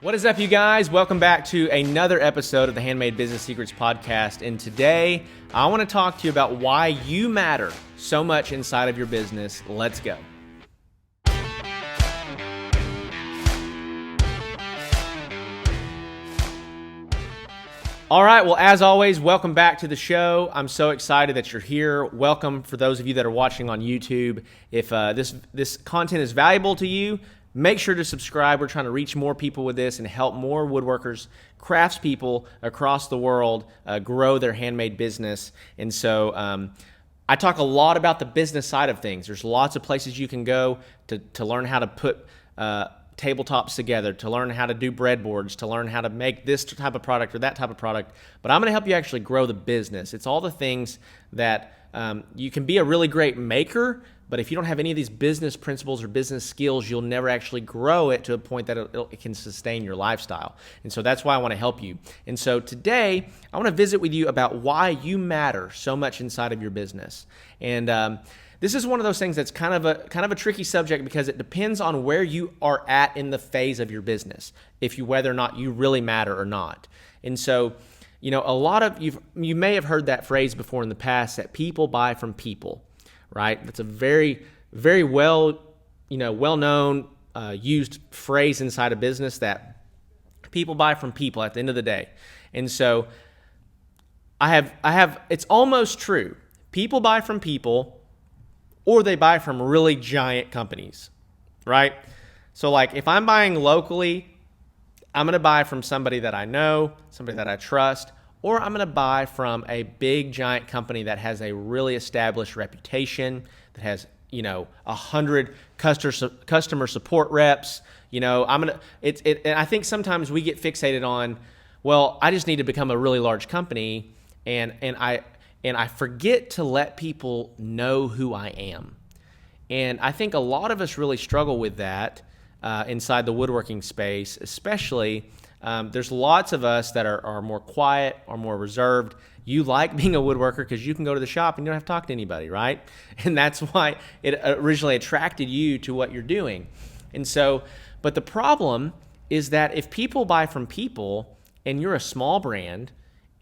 What is up, you guys? Welcome back to another episode of the Handmade Business Secrets podcast. And today, I want to talk to you about why you matter so much inside of your business. Let's go. All right, well, as always, welcome back to the show. I'm so excited that you're here. Welcome for those of you that are watching on YouTube. If this content is valuable to you, make sure to subscribe. We're trying to reach more people with this and help more woodworkers, craftspeople across the world grow their handmade business. And so I talk a lot about the business side of things. There's lots of places you can go to learn how to put tabletops together, to learn how to do breadboards, to learn how to make this type of product or that type of product. But I'm going to help you actually grow the business. It's all the things that you can be a really great maker, but if you don't have any of these business principles or business skills, you'll never actually grow it to a point that it can sustain your lifestyle. And so that's why I want to help you. And so today, I want to visit with you about why you matter so much inside of your business. And this is one of those things that's kind of a tricky subject because it depends on where you are at in the phase of your business, whether or not you really matter or not. And so, you know, a lot of you may have heard that phrase before in the past, that people buy from people, right? That's a very, very well-known used phrase inside a business, that people buy from people at the end of the day. And so I have it's almost true. People buy from people, or they buy from really giant companies, right? So like if I'm buying locally, I'm gonna buy from somebody that I know, somebody that I trust, or I'm gonna buy from a big giant company that has a really established reputation, that has, 100 customer support reps. And I think sometimes we get fixated on, well, I just need to become a really large company, and I forget to let people know who I am. And I think a lot of us really struggle with that inside the woodworking space, especially. There's lots of us that are more quiet or more reserved. You like being a woodworker because you can go to the shop and you don't have to talk to anybody, right? And that's why it originally attracted you to what you're doing. And so, but the problem is that if people buy from people and you're a small brand,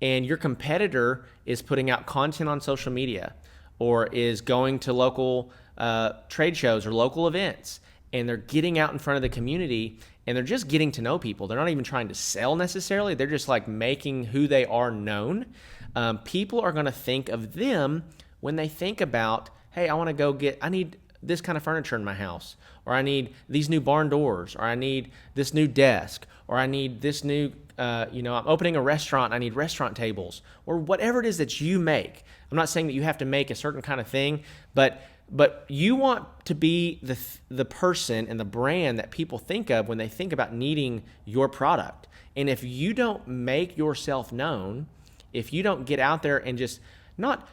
and your competitor is putting out content on social media or is going to local trade shows or local events, and they're getting out in front of the community and they're just getting to know people. They're not even trying to sell necessarily. They're just like making who they are known. People are going to think of them when they think about, hey, I need this kind of furniture in my house, or I need these new barn doors, or I need this new desk, or I need this new I'm opening a restaurant, I need restaurant tables, or whatever it is that you make. I'm not saying that you have to make a certain kind of thing, but you want to be the person and the brand that people think of when they think about needing your product. And if you don't make yourself known, if you don't get out there and just not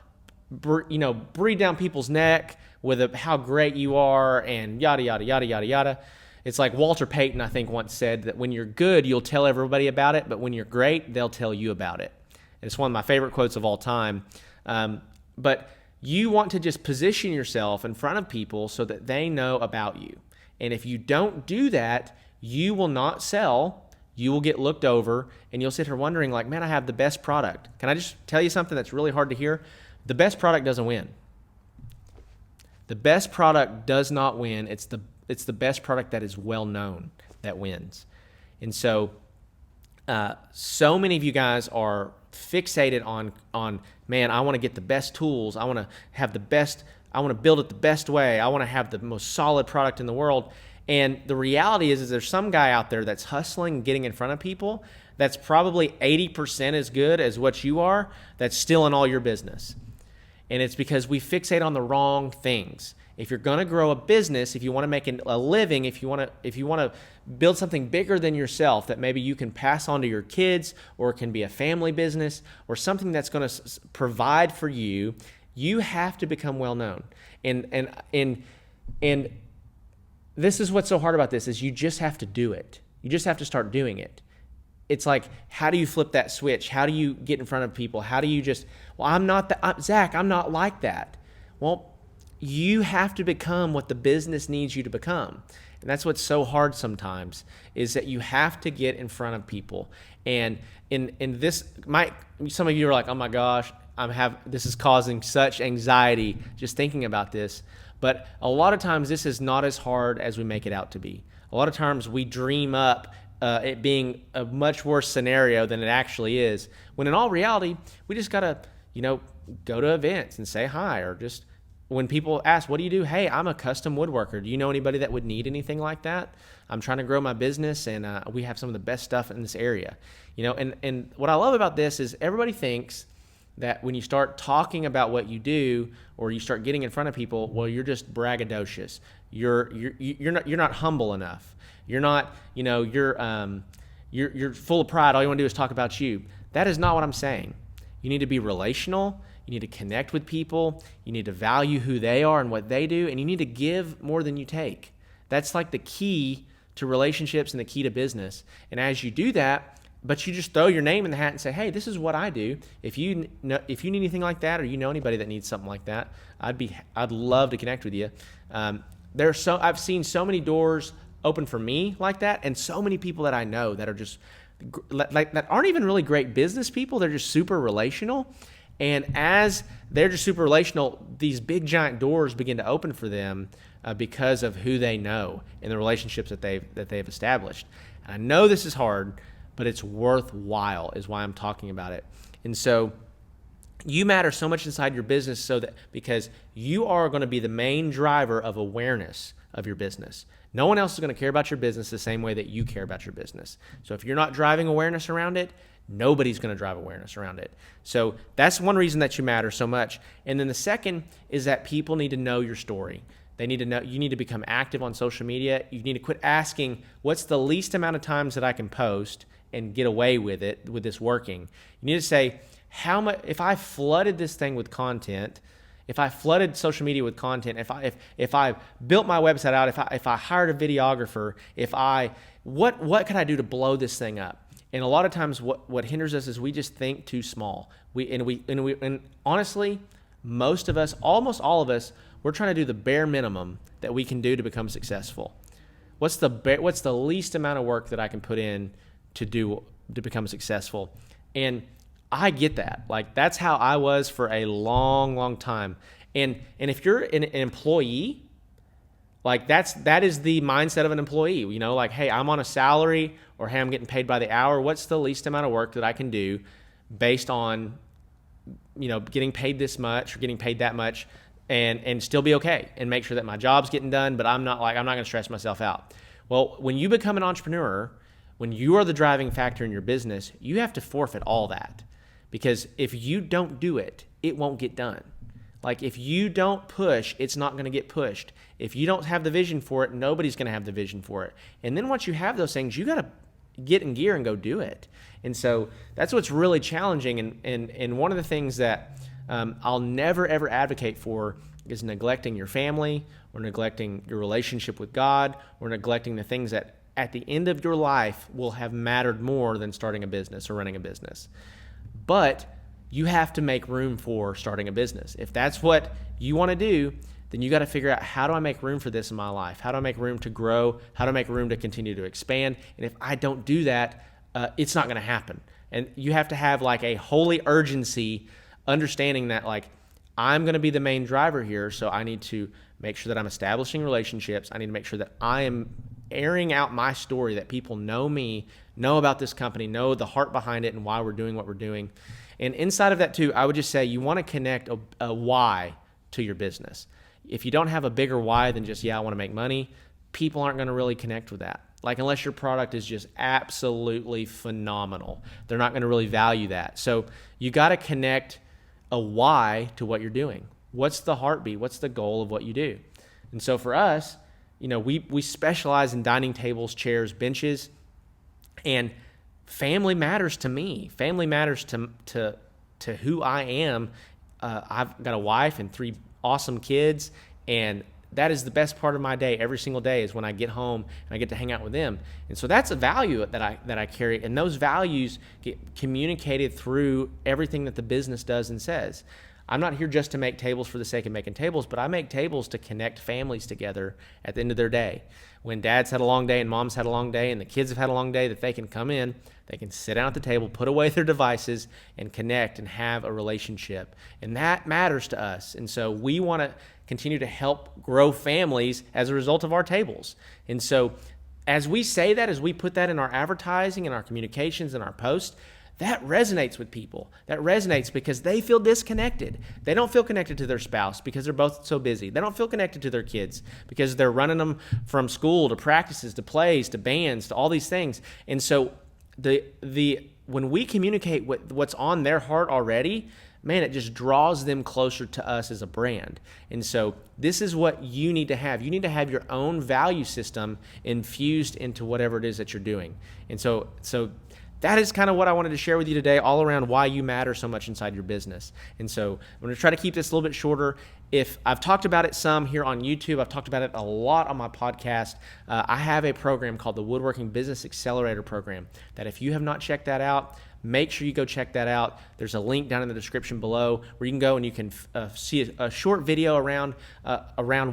breathe down people's neck with how great you are and yada, yada, yada, yada, yada. It's like Walter Payton, I think, once said that when you're good, you'll tell everybody about it, but when you're great, they'll tell you about it. And it's one of my favorite quotes of all time. But you want to just position yourself in front of people so that they know about you. And if you don't do that, you will not sell. You will get looked over, and you'll sit here wondering like, man, I have the best product. Can I just tell you something that's really hard to hear? The best product doesn't win. The best product does not win. It's the best product that is well known that wins. And so so many of you guys are fixated on man, I want to get the best tools. I want to have the best, I want to build it the best way. I want to have the most solid product in the world. And the reality is there's some guy out there that's hustling and getting in front of people that's probably 80% as good as what you are, that's still in all your business. And it's because we fixate on the wrong things. If you're going to grow a business, if you want to make a living, if you want to build something bigger than yourself that maybe you can pass on to your kids, or it can be a family business or something that's going to provide for you, you have to become well known. And this is what's so hard about this, is you just have to do it. You just have to start doing it. It's like, how do you flip that switch? How do you get in front of people? How do you just, well, Zach, I'm not like that. Well, you have to become what the business needs you to become. And that's what's so hard sometimes, is that you have to get in front of people. And in this, some of you are like, oh my gosh, this is causing such anxiety just thinking about this. But a lot of times this is not as hard as we make it out to be. A lot of times we dream up it being a much worse scenario than it actually is, when in all reality, we just got to, go to events and say hi, or just when people ask, what do you do? Hey, I'm a custom woodworker. Do you know anybody that would need anything like that? I'm trying to grow my business, and we have some of the best stuff in this area. And what I love about this is everybody thinks that when you start talking about what you do, or you start getting in front of people, well, you're just braggadocious. You're not humble enough. You're not, you're full of pride. All you want to do is talk about you. That is not what I'm saying. You need to be relational. You need to connect with people. You need to value who they are and what they do, and you need to give more than you take. That's like the key to relationships and the key to business. And as you do that, but you just throw your name in the hat and say, hey, this is what I do. If you need anything like that, or you know anybody that needs something like that, I'd love to connect with you. I've seen so many doors open for me like that, and so many people that I know that are just like that aren't even really great business people. They're just super relational. And as they're just super relational, these big giant doors begin to open for them because of who they know and the relationships that they've established. And I know this is hard, but it's worthwhile, is why I'm talking about it. And so you matter so much inside your business, because you are going to be the main driver of awareness of your business. No one else is going to care about your business the same way that you care about your business. So if you're not driving awareness around it, nobody's going to drive awareness around it. So that's one reason that you matter so much. And then the second is that people need to know your story. They need to know. You need to become active on social media. You need to quit asking, what's the least amount of times that I can post and get away with it, with this working? You need to say, how much, if I flooded this thing with content, if I flooded social media with content, if I built my website out, if I hired a videographer, what can I do to blow this thing up? And a lot of times what hinders us is we just think too small. And honestly, most of us, almost all of us, we're trying to do the bare minimum that we can do to become successful. What's the least amount of work that I can put in to become successful? And I get that. Like, that's how I was for a long, long time. And if you're an employee, like that is the mindset of an employee. Like, hey, I'm on a salary, or hey, I'm getting paid by the hour. What's the least amount of work that I can do based on, getting paid this much or getting paid that much, and still be okay and make sure that my job's getting done, but I'm not going to stress myself out. Well, when you become an entrepreneur, when you are the driving factor in your business, you have to forfeit all that. Because if you don't do it, it won't get done. Like, if you don't push, it's not going to get pushed. If you don't have the vision for it, nobody's going to have the vision for it. And then once you have those things, you got to get in gear and go do it. And so that's what's really challenging. And one of the things that I'll never, ever advocate for is neglecting your family, or neglecting your relationship with God, or neglecting the things that at the end of your life will have mattered more than starting a business or running a business. But you have to make room for starting a business. If that's what you want to do, then you got to figure out, how do I make room for this in my life? How do I make room to grow? How do I make room to continue to expand? And if I don't do that, it's not going to happen. And you have to have like a holy urgency, understanding that like, I'm going to be the main driver here. So I need to make sure that I'm establishing relationships. I need to make sure that I am airing out my story, that people know me, know about this company, know the heart behind it and why we're doing what we're doing. And inside of that too, I would just say you want to connect a why to your business. If you don't have a bigger why than just, I want to make money, people aren't going to really connect with that. Like, unless your product is just absolutely phenomenal, they're not going to really value that. So you got to connect a why to what you're doing. What's the heartbeat? What's the goal of what you do? And so for us, we specialize in dining tables, chairs, benches, and family matters to me. Family matters to who I am. I've got a wife and 3 awesome kids, and that is the best part of my day. Every single day is when I get home and I get to hang out with them. And so that's a value that I carry, and those values get communicated through everything that the business does and says. I'm not here just to make tables for the sake of making tables, but I make tables to connect families together at the end of their day. When dad's had a long day and mom's had a long day and the kids have had a long day, that they can come in, they can sit down at the table, put away their devices, and connect and have a relationship. And that matters to us. And so we want to continue to help grow families as a result of our tables. And so as we say that, as we put that in our advertising and our communications and our posts, that resonates with people. That resonates because they feel disconnected. They don't feel connected to their spouse because they're both so busy. They don't feel connected to their kids because they're running them from school to practices to plays to bands to all these things. And so when we communicate what's on their heart already, man, it just draws them closer to us as a brand. And so this is what you need to have. You need to have your own value system infused into whatever it is that you're doing. And so that is kind of what I wanted to share with you today, all around why you matter so much inside your business. And so I'm going to try to keep this a little bit shorter. If I've talked about it some here on YouTube, I've talked about it a lot on my podcast. I have a program called the Woodworking Business Accelerator Program that if you have not checked that out, make sure you go check that out. There's a link down in the description below where you can go and you can see a short video around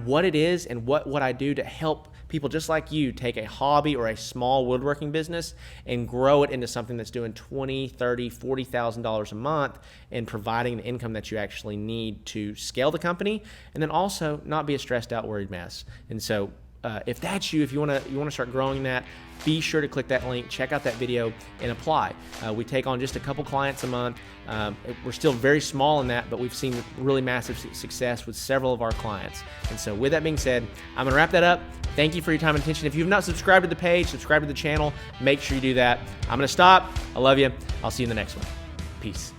what it is and what I do to help people just like you take a hobby or a small woodworking business and grow it into something that's doing $20,000, $30,000, $40,000 a month and providing the income that you actually need to scale the company and then also not be a stressed out, worried mess. And so if that's you, if you want to start growing that, be sure to click that link, check out that video, and apply. We take on just a couple clients a month. We're still very small in that, but we've seen really massive success with several of our clients. And so with that being said, I'm going to wrap that up. Thank you for your time and attention. If you've not subscribed to the page, subscribe to the channel, make sure you do that. I'm going to stop. I love you. I'll see you in the next one. Peace.